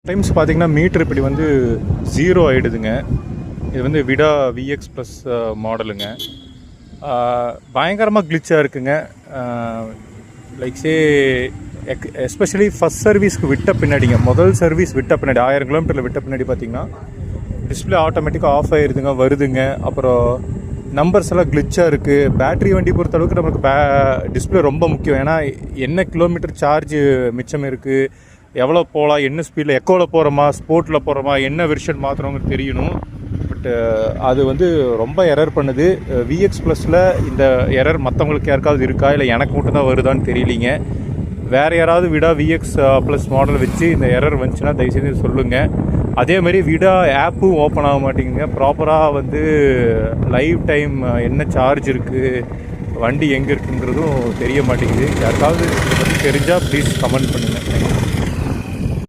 Times பார்த்தீங்கன்னா metre இப்படி வந்து 0 ஆகிடுதுங்க. இது வந்து விடா விஎக்ஸ் ப்ளஸ் மாடலுங்க. பயங்கரமாக கிளிச்சாக இருக்குங்க. லைக்ஸே எஸ்பெஷலி ஃபஸ்ட் சர்வீஸ்க்கு விட்ட பின்னாடிங்க, முதல் சர்வீஸ் விட்ட பின்னாடி 1000 கிலோமீட்டரில் விட்ட பின்னாடி பார்த்தீங்கன்னா டிஸ்பிளே ஆட்டோமேட்டிக்காக ஆஃப் ஆகிடுதுங்க, வருதுங்க. அப்புறம் நம்பர்ஸ் எல்லாம் கிளிச்சாக இருக்குது. பேட்ரி வண்டி பொறுத்தளவுக்கு நமக்கு டிஸ்பிளே ரொம்ப முக்கியம். ஏன்னா என்ன கிலோமீட்டர் சார்ஜ் மிச்சம் இருக்குது, எவ்வளோ போகலாம், என்ன ஸ்பீடில், எக்கோவில் போகிறோமா, ஸ்போர்ட்டில் போகிறோமா, என்ன வெர்ஷன் மாற்றுறவங்க தெரியணும். பட் அது வந்து ரொம்ப எரர் பண்ணுது. விஎக்ஸ் ப்ளஸில் இந்த எரர் மற்றவங்களுக்கு யாருக்காவது இருக்கா, இல்லை எனக்கு மட்டும் தான் வருதான்னு தெரியலிங்க. வேறு யாராவது விடா விஎக்ஸ் ப்ளஸ் மாடல் வச்சு இந்த எரர் வந்துச்சுன்னா தயவுசெய்து சொல்லுங்கள். அதேமாதிரி விடா ஆப்பும் ஓப்பன் ஆக மாட்டேங்குங்க. ப்ராப்பராக வந்து லைவ் டைம் என்ன சார்ஜ் இருக்குது, வண்டி எங்கே இருக்குங்கிறதும் தெரிய மாட்டேங்குது. யாருக்காவது இதை பற்றி தெரிஞ்சால் ப்ளீஸ் கமெண்ட் பண்ணுங்கள்.